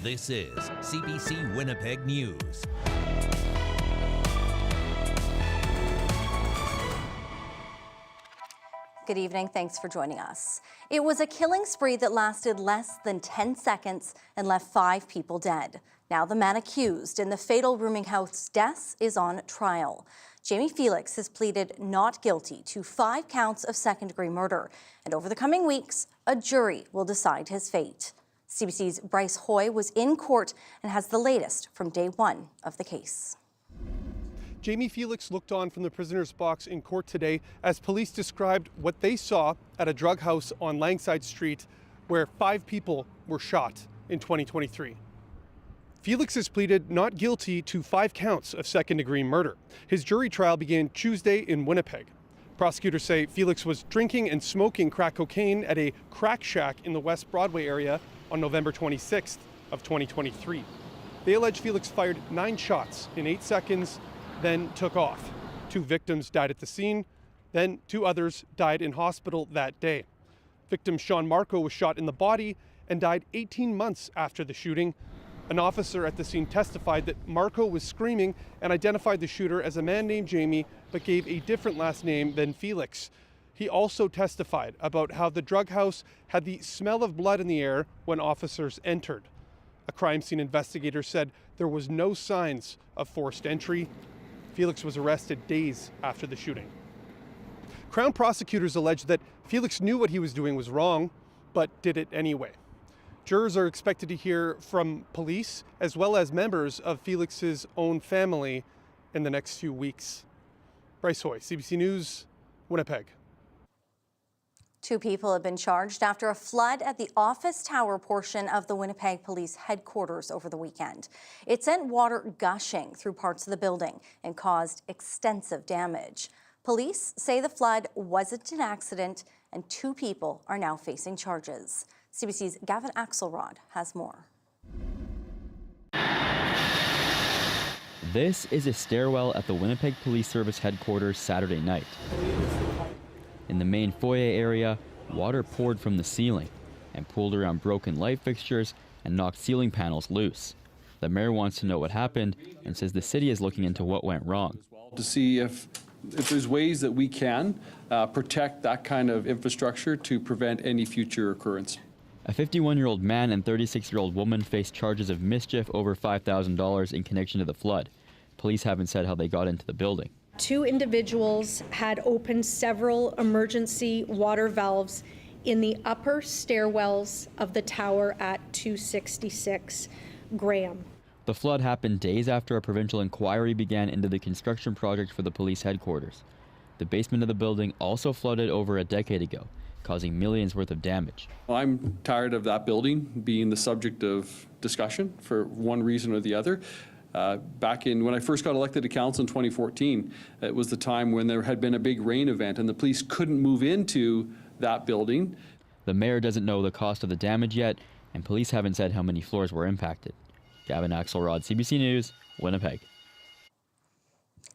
This is CBC Winnipeg News. Good evening. Thanks for joining us. It was a killing spree that lasted less than 10 seconds and left 5 people dead. Now the man accused in the fatal rooming house deaths is on trial. Jamie Felix has pleaded not guilty to 5 counts of second-degree murder. And over the coming weeks, a jury will decide his fate. CBC's Bryce Hoy was in court and has the latest from day 1 of the case. Jamie Felix looked on from the prisoner's box in court today as police described what they saw at a drug house on Langside Street where 5 people were shot in 2023. Felix has pleaded not guilty to 5 counts of second-degree murder. His jury trial began Tuesday in Winnipeg. Prosecutors say Felix was drinking and smoking crack cocaine at a crack shack in the West Broadway area on November 26th of 2023. They allege Felix fired 9 shots in 8 seconds, then took off. 2 victims died at the scene, then 2 others died in hospital that day. Victim Sean Marco was shot in the body and died 18 months after the shooting. An officer at the scene testified that Marco was screaming and identified the shooter as a man named Jamie, but gave a different last name than Felix. He also testified about how the drug house had the smell of blood in the air when officers entered. A crime scene investigator said there was no signs of forced entry. Felix was arrested days after the shooting. Crown prosecutors allege that Felix knew what he was doing was wrong, but did it anyway. Jurors are expected to hear from police as well as members of Felix's own family in the next few weeks. Bryce Hoy, CBC News, Winnipeg. 2 people have been charged after a flood at the office tower portion of the Winnipeg Police headquarters over the weekend. It sent water gushing through parts of the building and caused extensive damage. Police say the flood wasn't an accident and 2 people are now facing charges. CBC's Gavin Axelrod has more. This is a stairwell at the Winnipeg Police Service headquarters Saturday night. In the main foyer area, water poured from the ceiling and pooled around broken light fixtures and knocked ceiling panels loose. The mayor wants to know what happened and says the city is looking into what went wrong. To see if there's ways that we can protect that kind of infrastructure to prevent any future occurrence. A 51-year-old man and 36-year-old woman face charges of mischief over $5,000 in connection to the flood. Police haven't said how they got into the building. 2 individuals had opened several emergency water valves in the upper stairwells of the tower at 266 Graham. The flood happened days after a provincial inquiry began into the construction project for the police headquarters. The basement of the building also flooded over a decade ago, causing millions worth of damage. I'm tired of that building being the subject of discussion for one reason or the other. Back when I first got elected to council in 2014, it was the time when there had been a big rain event and the police couldn't move into that building. The mayor doesn't know the cost of the damage yet, and police haven't said how many floors were impacted. Gavin Axelrod, CBC News, Winnipeg.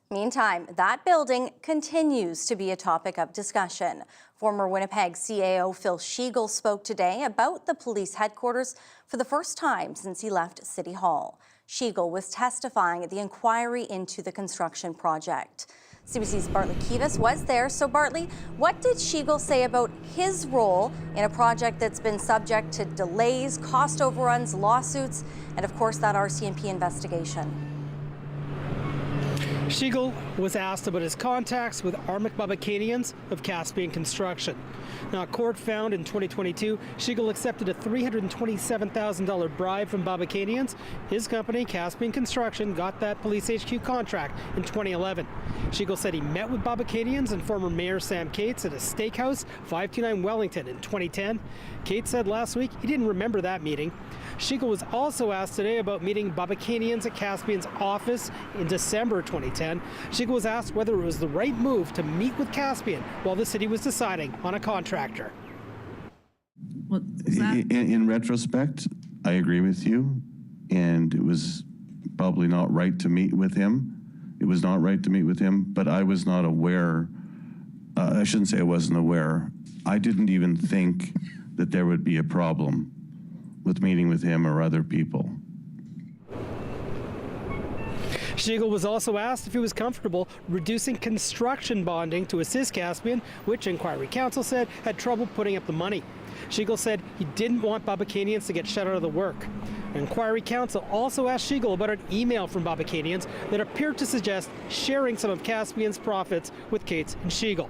Meantime, that building continues to be a topic of discussion. Former Winnipeg CAO Phil Schiegel spoke today about the police headquarters for the first time since he left City Hall. Schiegel was testifying at the inquiry into the construction project. CBC's Bartley Kivas was there. So Bartley, what did Schiegel say about his role in a project that's been subject to delays, cost overruns, lawsuits, and of course that RCMP investigation? Schiegel was asked about his contacts with Armic Babakanians of Caspian Construction. Now, a court found in 2022, Schiegel accepted a $327,000 bribe from Babakanians. His company, Caspian Construction, got that police HQ contract in 2011. Schiegel said he met with Babakanians and former Mayor Sam Cates at a steakhouse, 529 Wellington, in 2010. Cates said last week he didn't remember that meeting. Schiegel was also asked today about meeting Babakanians at Caspian's office in December 2010. Schiegel was asked whether it was the right move to meet with Caspian while the city was deciding on a contractor. In retrospect, I agree with you, and it was probably not right to meet with him. It was not right to meet with him, but I was not aware. I shouldn't say I wasn't aware. I didn't even think that there would be a problem with meeting with him or other people. Schiegel was also asked if he was comfortable reducing construction bonding to assist Caspian, which Inquiry Counsel said had trouble putting up the money. Schiegel said he didn't want Babakanians to get shut out of the work. Inquiry Counsel also asked Schiegel about an email from Babakanians that appeared to suggest sharing some of Caspian's profits with Cates and Schiegel.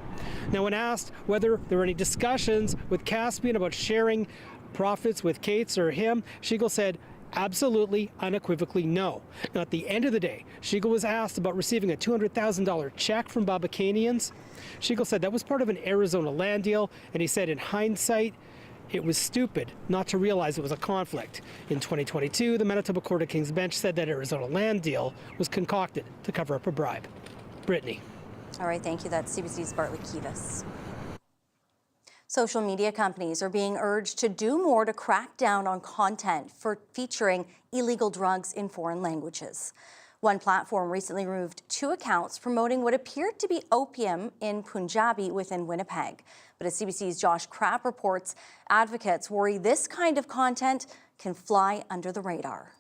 Now, when asked whether there were any discussions with Caspian about sharing profits with Cates or him, Schiegel said absolutely, unequivocally no. Now, at the end of the day, Schiegel was asked about receiving a $200,000 check from Babakanians. Schiegel said that was part of an Arizona land deal, and he said in hindsight, it was stupid not to realize it was a conflict. In 2022, the Manitoba Court of King's Bench said that Arizona land deal was concocted to cover up a bribe. Brittany. All right, thank you. That's CBC's Bartley Kivas. Social media companies are being urged to do more to crack down on content for featuring illegal drugs in foreign languages. One platform recently removed 2 accounts promoting what appeared to be opium in Punjabi within Winnipeg. But as CBC's Josh Crabb reports, advocates worry this kind of content can fly under the radar.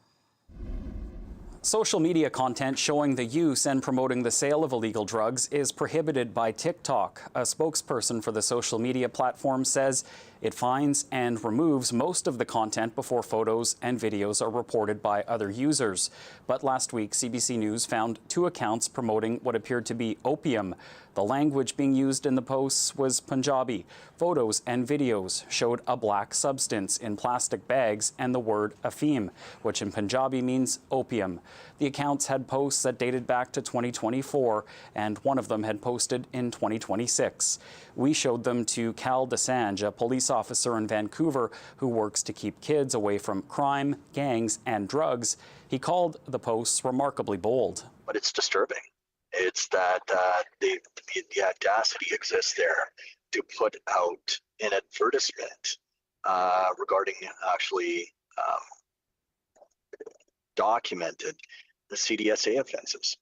Social media content showing the use and promoting the sale of illegal drugs is prohibited by TikTok. A spokesperson for the social media platform says it finds and removes most of the content before photos and videos are reported by other users. But last week, CBC News found 2 accounts promoting what appeared to be opium. The language being used in the posts was Punjabi. Photos and videos showed a black substance in plastic bags and the word afim, which in Punjabi means opium. The accounts had posts that dated back to 2024, and one of them had posted in 2026. We showed them to Cal DeSange, a police officer in Vancouver who works to keep kids away from crime, gangs, and drugs. He called the posts remarkably bold. But it's disturbing. It's that the audacity exists there to put out an advertisement regarding actually documented the CDSA offenses.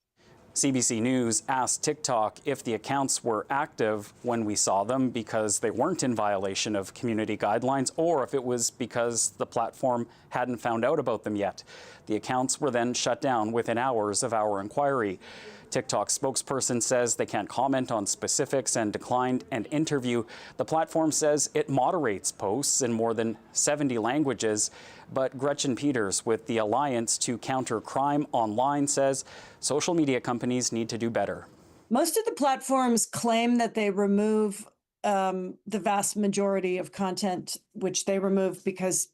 CBC News asked TikTok if the accounts were active when we saw them because they weren't in violation of community guidelines, or if it was because the platform hadn't found out about them yet. The accounts were then shut down within hours of our inquiry. TikTok spokesperson says they can't comment on specifics and declined an interview. The platform says it moderates posts in more than 70 languages. But Gretchen Peters with the Alliance to Counter Crime Online says social media companies need to do better. Most of the platforms claim that they remove the vast majority of content, which they remove because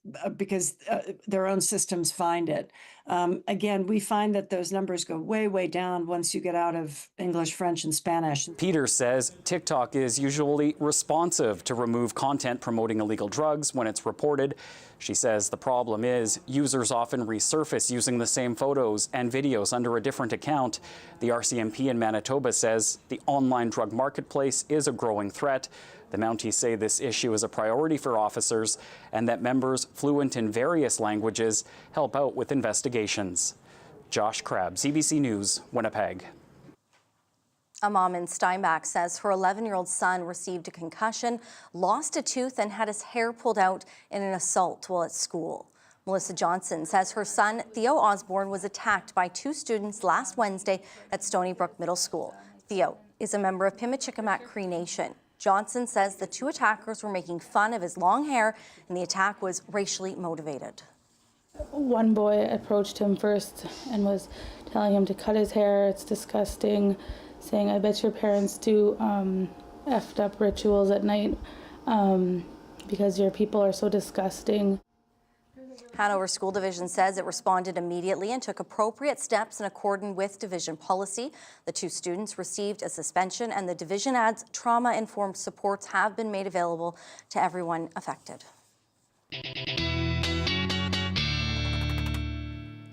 their own systems find it. Again, we find that those numbers go way, way down once you get out of English, French, and Spanish. Peters says TikTok is usually responsive to remove content promoting illegal drugs when it's reported. She says the problem is users often resurface using the same photos and videos under a different account. The RCMP in Manitoba says the online drug marketplace is a growing threat. The Mounties say this issue is a priority for officers and that members fluent in various languages help out with investigations. Josh Crabb, CBC News, Winnipeg. A mom in Steinbach says her 11-year-old son received a concussion, lost a tooth, and had his hair pulled out in an assault while at school. Melissa Johnson says her son, Theo Osborne, was attacked by 2 students last Wednesday at Stony Brook Middle School. Theo is a member of Pimachikamak Cree Nation. Johnson says the 2 attackers were making fun of his long hair and the attack was racially motivated. One boy approached him first and was telling him to cut his hair. It's disgusting, saying, I bet your parents do effed up rituals at night because your people are so disgusting. Hanover School Division says it responded immediately and took appropriate steps in accordance with division policy. The 2 students received a suspension, and the division adds trauma-informed supports have been made available to everyone affected.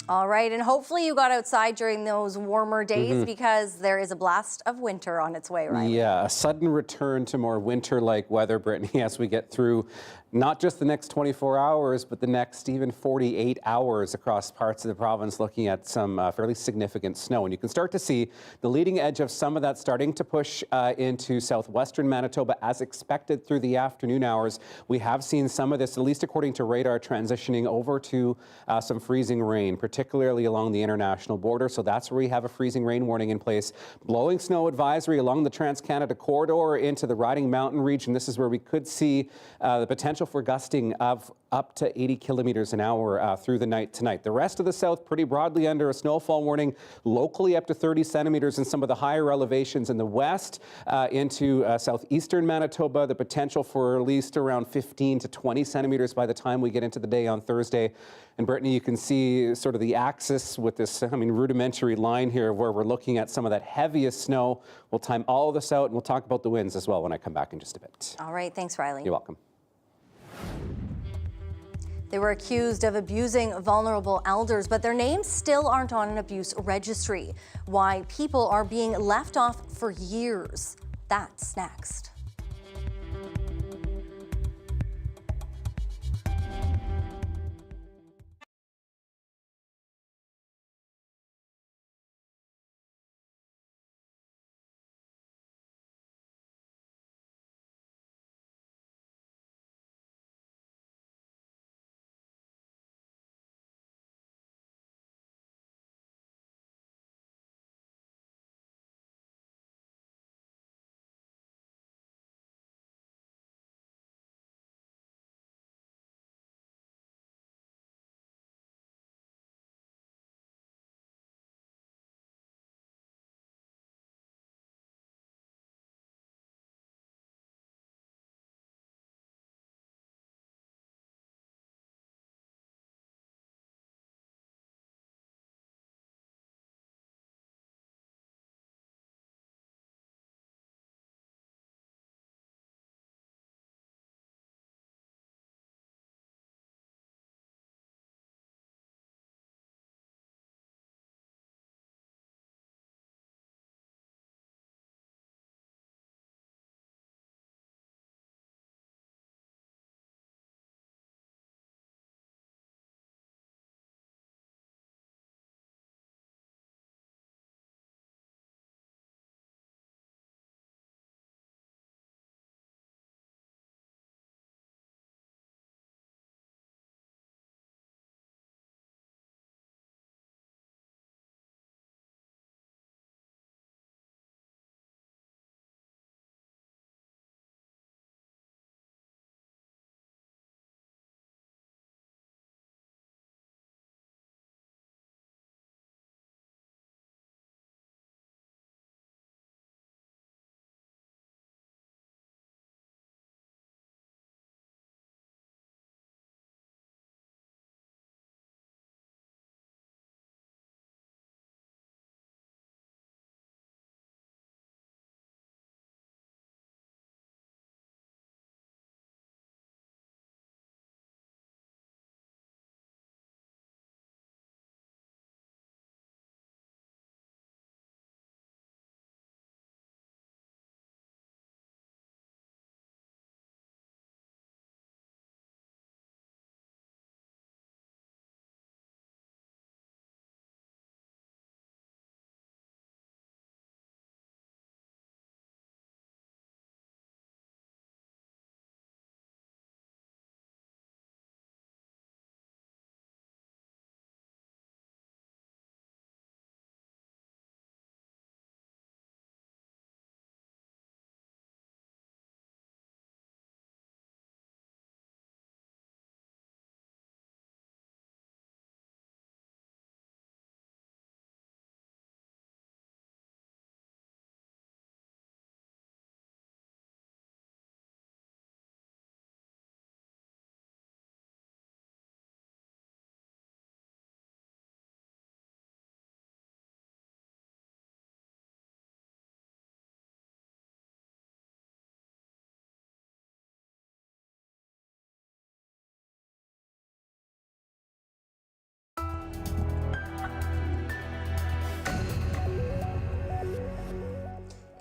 All right, and hopefully you got outside during those warmer days because there is a blast of winter on its way, right? Yeah, a sudden return to more winter-like weather, Brittany, as we get through not just the next 24 hours, but the next even 48 hours across parts of the province, looking at some fairly significant snow. And you can start to see the leading edge of some of that starting to push into southwestern Manitoba as expected through the afternoon hours. We have seen some of this, at least according to radar, transitioning over to some freezing rain, particularly along the international border. So that's where we have a freezing rain warning in place. Blowing snow advisory along the Trans-Canada corridor into the Riding Mountain region. This is where we could see the potential for gusting of up to 80 kilometers an hour through the night tonight. The rest of the south pretty broadly under a snowfall warning, locally up to 30 centimeters in some of the higher elevations in the west into southeastern Manitoba. The potential for at least around 15 to 20 centimeters by the time we get into the day on Thursday. And Brittany, you can see sort of the axis with this, rudimentary line here where we're looking at some of that heaviest snow. We'll time all of this out and we'll talk about the winds as well when I come back in just a bit. All right, thanks, Riley. You're welcome. They were accused of abusing vulnerable elders, but their names still aren't on an abuse registry. Why people are being left off for years. That's next.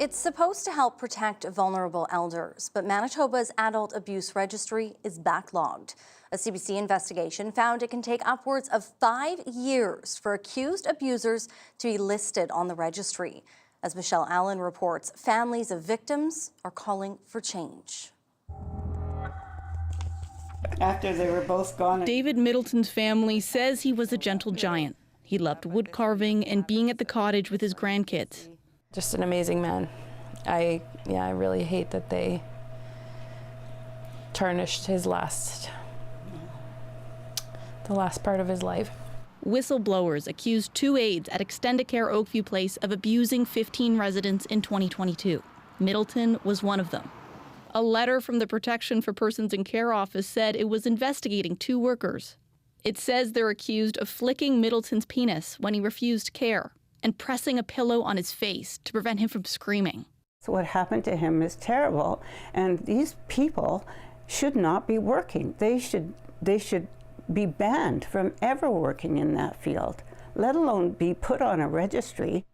It's supposed to help protect vulnerable elders, but Manitoba's adult abuse registry is backlogged. A CBC investigation found it can take upwards of 5 years for accused abusers to be listed on the registry. As Michelle Allen reports, families of victims are calling for change. After they were both gone. David Middleton's family says he was a gentle giant. He loved wood carving and being at the cottage with his grandkids. Just an amazing man. I really hate that they tarnished the last part of his life. Whistleblowers accused 2 aides at Extendicare Oakview Place of abusing 15 residents in 2022. Middleton was one of them. A letter from the Protection for Persons in Care office said it was investigating 2 workers. It says they're accused of flicking Middleton's penis when he refused care and pressing a pillow on his face to prevent him from screaming. So what happened to him is terrible, and these people should not be working. They should be banned from ever working in that field, let alone be put on a registry.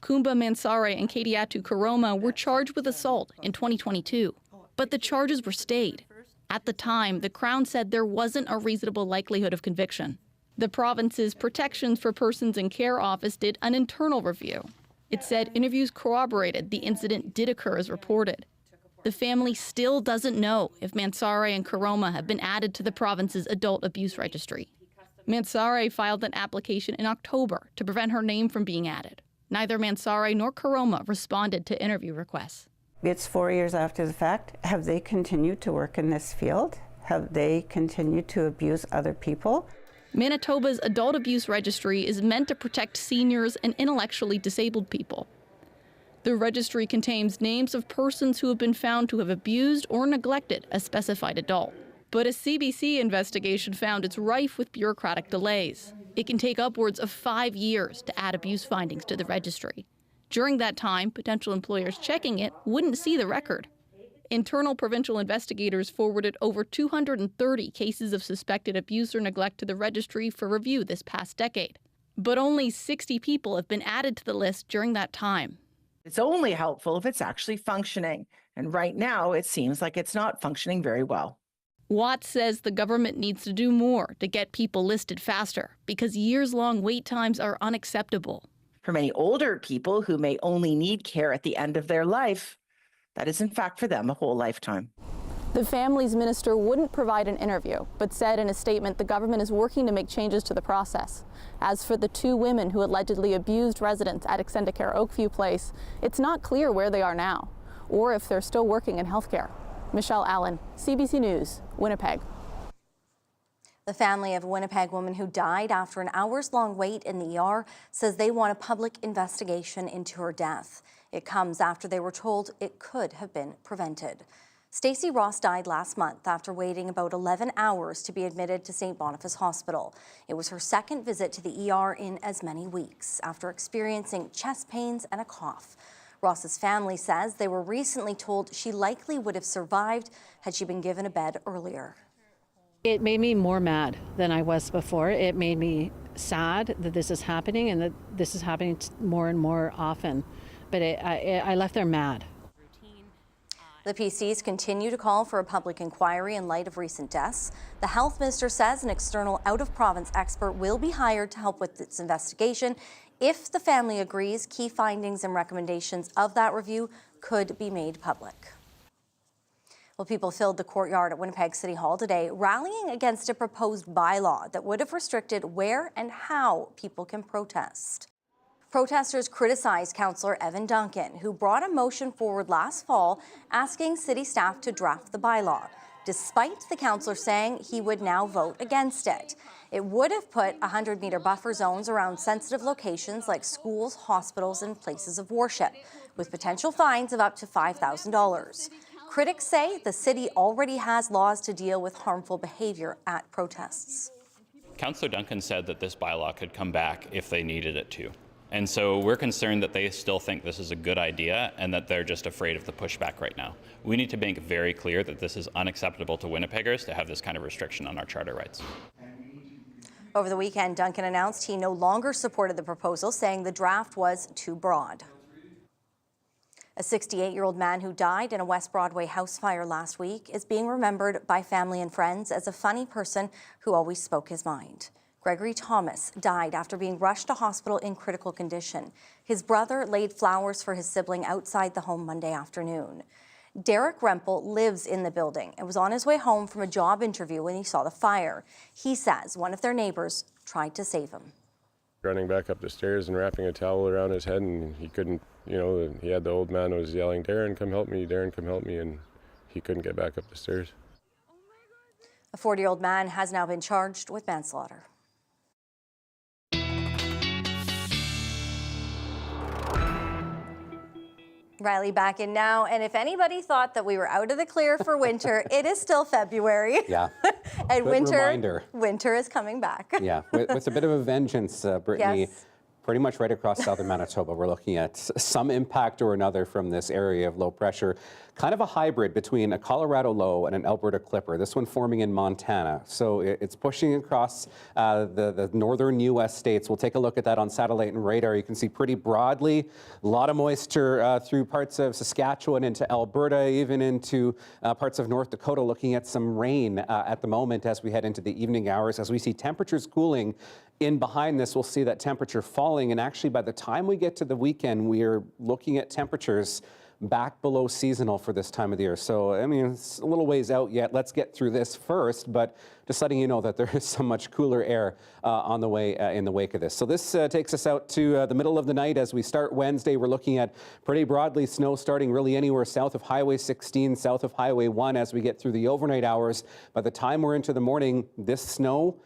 Kumba Mansare and Kadiatu Karoma were charged with assault in 2022, but the charges were stayed. At the time, the Crown said there wasn't a reasonable likelihood of conviction. The province's Protections for Persons in Care office did an internal review. It said interviews corroborated the incident did occur as reported. The family still doesn't know if Mansare and Karoma have been added to the province's adult abuse registry. Mansare filed an application in October to prevent her name from being added. Neither Mansare nor Karoma responded to interview requests. It's 4 years after the fact. Have they continued to work in this field? Have they continued to abuse other people? Manitoba's adult abuse registry is meant to protect seniors and intellectually disabled people. The registry contains names of persons who have been found to have abused or neglected a specified adult. But a CBC investigation found it's rife with bureaucratic delays. It can take upwards of 5 years to add abuse findings to the registry. During that time, potential employers checking it wouldn't see the record. Internal provincial investigators forwarded over 230 cases of suspected abuse or neglect to the registry for review this past decade. But only 60 people have been added to the list during that time. It's only helpful if it's actually functioning. And right now, it seems like it's not functioning very well. Watts says the government needs to do more to get people listed faster because years-long wait times are unacceptable. For many older people who may only need care at the end of their life, that is in fact for them a whole lifetime. The family's minister wouldn't provide an interview, but said in a statement the government is working to make changes to the process. As for the 2 women who allegedly abused residents at Extendicare Oakview Place, it's not clear where they are now or if they're still working in healthcare. Michelle Allen, CBC News, Winnipeg. The family of a Winnipeg woman who died after an hours-long wait in the ER says they want a public investigation into her death. It comes after they were told it could have been prevented. Stacey Ross died last month after waiting about 11 hours to be admitted to St. Boniface Hospital. It was her second visit to the ER in as many weeks after experiencing chest pains and a cough. Ross's family says they were recently told she likely would have survived had she been given a bed earlier. It made me more mad than I was before. It made me sad that this is happening and that this is happening more and more often. But I left there mad. The PCs continue to call for a public inquiry in light of recent deaths. The health minister says an external out-of-province expert will be hired to help with this investigation. If the family agrees, key findings and recommendations of that review could be made public. Well, people filled the courtyard at Winnipeg City Hall today, rallying against a proposed bylaw that would have restricted where and how people can protest. Protesters criticized Councillor Evan Duncan, who brought a motion forward last fall asking city staff to draft the bylaw, despite the councillor saying he would now vote against it. It would have put 100-meter buffer zones around sensitive locations like schools, hospitals, and places of worship, with potential fines of up to $5,000. Critics say the city already has laws to deal with harmful behavior at protests. Councillor Duncan said that this bylaw could come back if they needed it to. And so we're concerned that they still think this is a good idea and that they're just afraid of the pushback right now. We need to make it very clear that this is unacceptable to Winnipeggers to have this kind of restriction on our charter rights. Over the weekend, Duncan announced he no longer supported the proposal, saying the draft was too broad. A 68-year-old man who died in a West Broadway house fire last week is being remembered by family and friends as a funny person who always spoke his mind. Gregory Thomas died after being rushed to hospital in critical condition. His brother laid flowers for his sibling outside the home Monday afternoon. Derek Rempel lives in the building and was on his way home from a job interview when he saw the fire. He says one of their neighbors tried to save him. Running back up the stairs and wrapping a towel around his head, and he couldn't, he had the old man who was yelling, "Darren, come help me, Darren, come help me," and he couldn't get back up the stairs. A 40-year-old man has now been charged with manslaughter. Riley back in now, and if anybody thought that we were out of the clear for winter, it is still February. Yeah. And Good reminder. winter is coming back. Yeah, with a bit of a vengeance, Brittany. Yes. Pretty much right across southern Manitoba, we're looking at some impact or another from this area of low pressure. Kind of a hybrid between a Colorado low and an Alberta clipper, this one forming in Montana. So it's pushing across the northern U.S. states. We'll take a look at that on satellite and radar. You can see pretty broadly a lot of moisture through parts of Saskatchewan into Alberta, even into parts of North Dakota, looking at some rain at the moment as we head into the evening hours. As we see temperatures cooling in behind this, we'll see that temperature falling. And actually, by the time we get to the weekend, we are looking at temperatures back below seasonal for this time of the year. So, I mean, it's a little ways out yet. Let's get through this first, but just letting you know that there is so much cooler air on the way in the wake of this. So this takes us out to the middle of the night as we start Wednesday. We're looking at pretty broadly snow starting really anywhere south of Highway 16, south of Highway 1 as we get through the overnight hours. By the time we're into the morning, this snow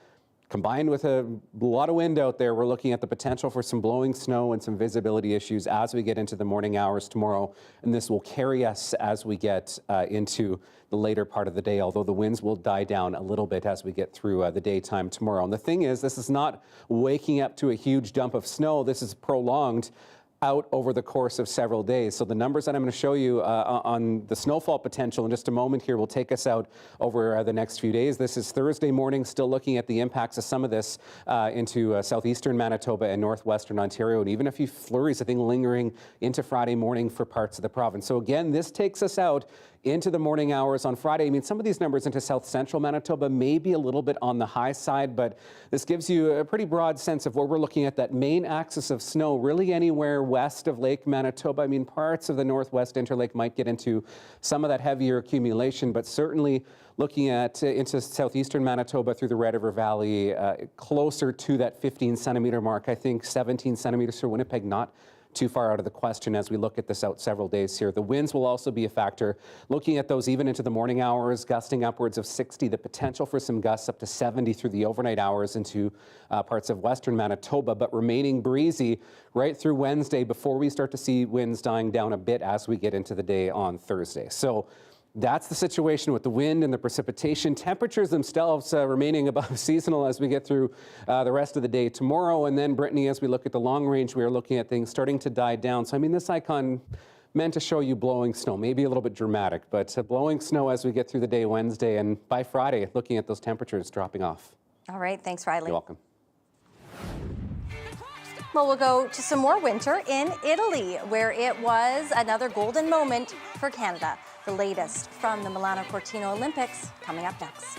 combined with a lot of wind out there, we're looking at the potential for some blowing snow and some visibility issues as we get into the morning hours tomorrow. And this will carry us as we get into the later part of the day, although the winds will die down a little bit as we get through the daytime tomorrow. And the thing is, this is not waking up to a huge dump of snow. This is prolonged out over the course of several days. So the numbers that I'm going to show you on the snowfall potential in just a moment here will take us out over the next few days. This is Thursday morning, still looking at the impacts of some of this into southeastern Manitoba and northwestern Ontario, and even a few flurries, I think, lingering into Friday morning for parts of the province. So again, this takes us out into the morning hours on Friday. I mean, some of these numbers into south central Manitoba may be a little bit on the high side, but this gives you a pretty broad sense of where we're looking at that main axis of snow, really anywhere west of Lake Manitoba. I mean, parts of the Northwest Interlake might get into some of that heavier accumulation, but certainly looking at into southeastern Manitoba through the Red River Valley, closer to that 15 centimeter mark. I think 17 centimeters for Winnipeg, not too far out of the question as we look at this out several days here. The winds will also be a factor. Looking at those even into the morning hours, gusting upwards of 60, the potential for some gusts up to 70 through the overnight hours into parts of western Manitoba, but remaining breezy right through Wednesday before we start to see winds dying down a bit as we get into the day on Thursday. So that's the situation with the wind and the precipitation. Temperatures themselves remaining above seasonal as we get through the rest of the day tomorrow. And then, Brittany, as we look at the long range, we are looking at things starting to die down. So, I mean, this icon meant to show you blowing snow, maybe a little bit dramatic, but blowing snow as we get through the day Wednesday. And by Friday, looking at those temperatures dropping off. All right. Thanks, Riley. You're welcome. Well, we'll go to some more winter in Italy, where it was another golden moment for Canada. The latest from the Milano Cortina Olympics coming up next.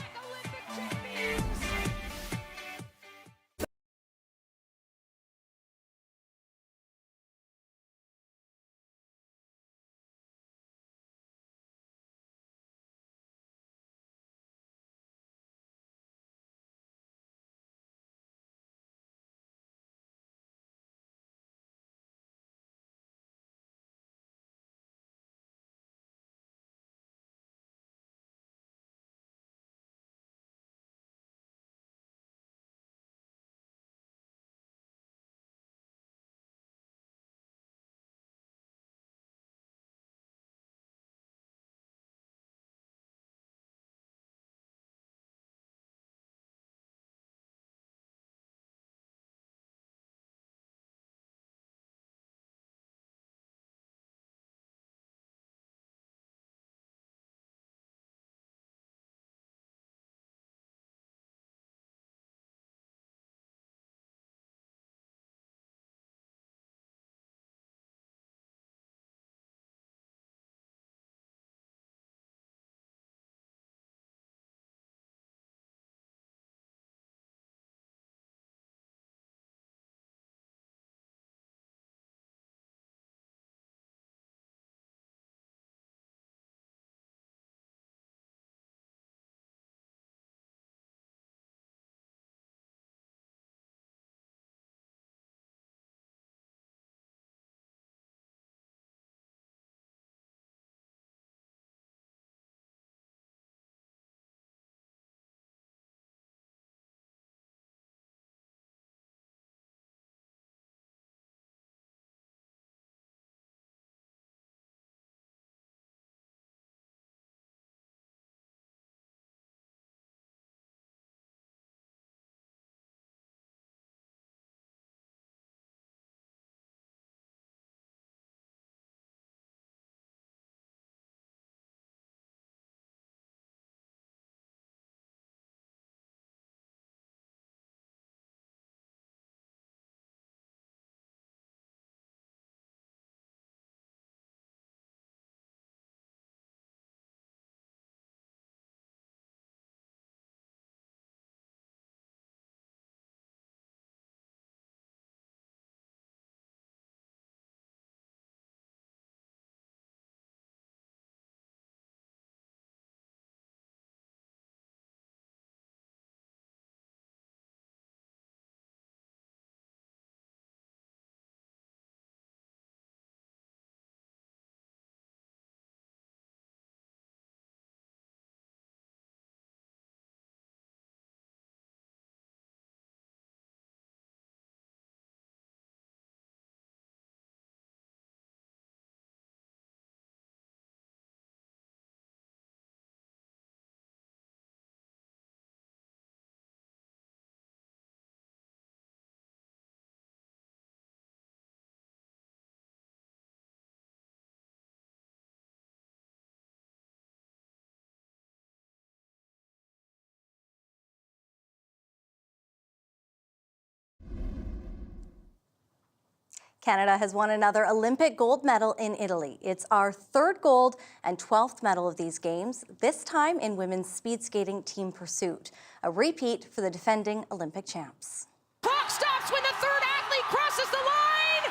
Canada has won another Olympic gold medal in Italy. It's our 3rd gold and 12th medal of these games, this time in women's speed skating team pursuit. A repeat for the defending Olympic champs. Clock stops when the 3rd athlete crosses the line.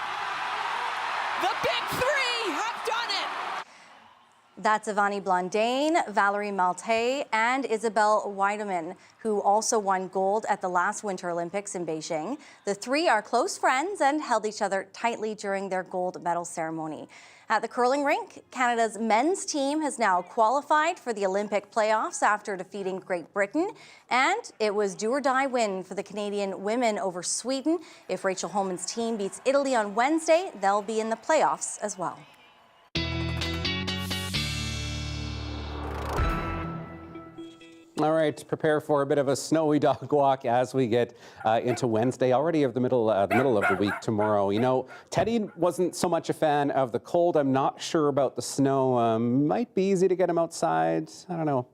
The big 3 have done it. That's Ivani Blondin, Valerie Malte, and Isabel Weideman, who also won gold at the last Winter Olympics in Beijing. The 3 are close friends and held each other tightly during their gold medal ceremony. At the curling rink, Canada's men's team has now qualified for the Olympic playoffs after defeating Great Britain. And it was do-or-die win for the Canadian women over Sweden. If Rachel Holman's team beats Italy on Wednesday, they'll be in the playoffs as well. All right, prepare for a bit of a snowy dog walk as we get into Wednesday, already of the middle of the week tomorrow. You know, Teddy wasn't so much a fan of the cold. I'm not sure about the snow. Might be easy to get him outside. I don't know.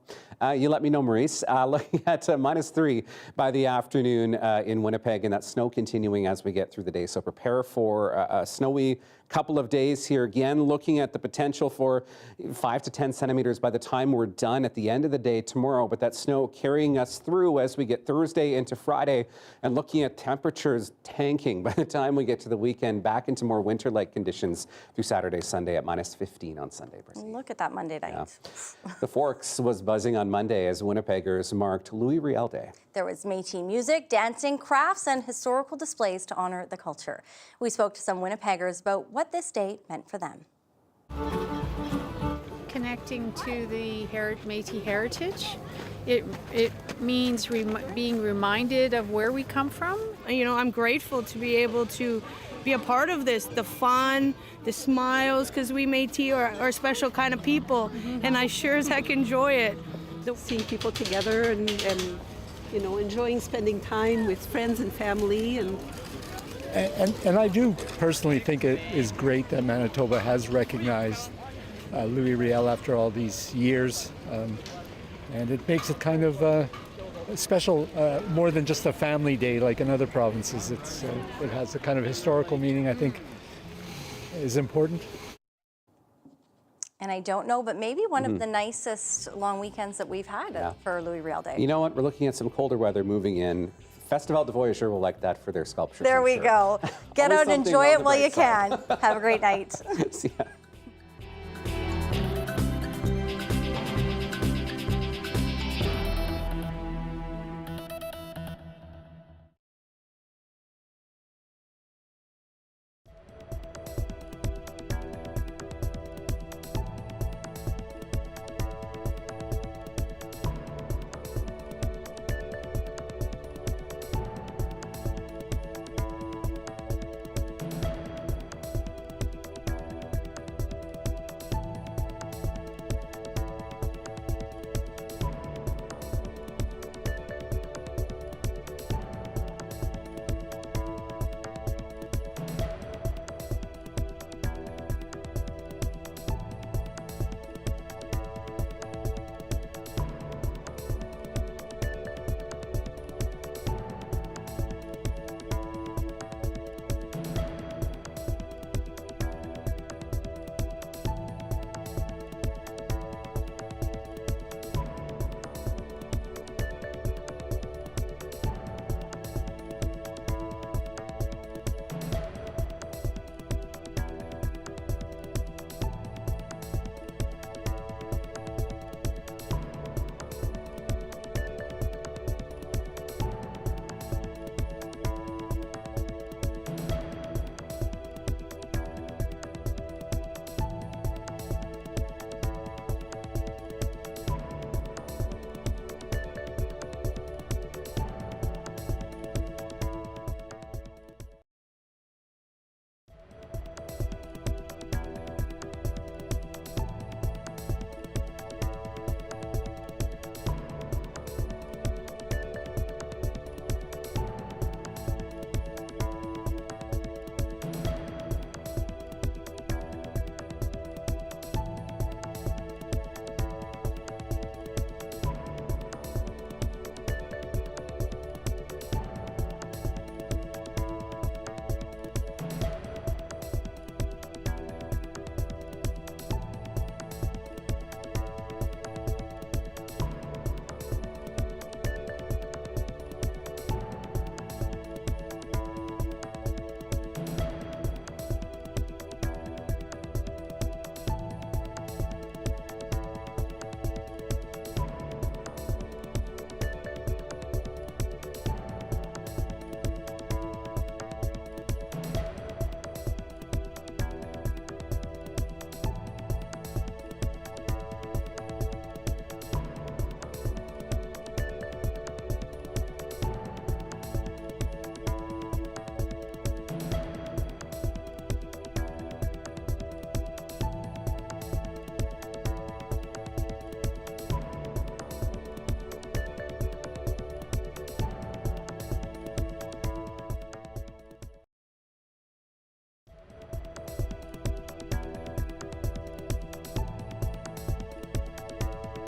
You let me know, Maurice. Looking at -3 by the afternoon in Winnipeg, and that snow continuing as we get through the day. So prepare for a snowy couple of days here. Again, looking at the potential for 5 to 10 centimeters by the time we're done at the end of the day tomorrow. But that snow carrying us through as we get Thursday into Friday, and looking at temperatures tanking by the time we get to the weekend, back into more winter-like conditions through Saturday, Sunday at -15 on Sunday. Look at that Monday night. Yeah. The Forks was buzzing on Monday as Winnipeggers marked Louis Riel Day. There was Métis music, dancing, crafts, and historical displays to honor the culture. We spoke to some Winnipeggers about what this day meant for them. Connecting to the Métis heritage. It means being reminded of where we come from. You know, I'm grateful to be able to be a part of this, the fun, the smiles, because we Métis are special kind of people, and I sure as heck enjoy it. Seeing people together and you know, enjoying spending time with friends and family. And I do personally think it is great that Manitoba has recognized Louis Riel after all these years. And it makes it kind of special, more than just a family day like in other provinces. It has a kind of historical meaning I think is important. And I don't know, but maybe one of the nicest long weekends that we've had for Louis Riel Day. You know what? We're looking at some colder weather moving in. Festival de Voyageurs will like that for their sculptures. There we go. Get out and enjoy it while you can. Have a great night. See ya.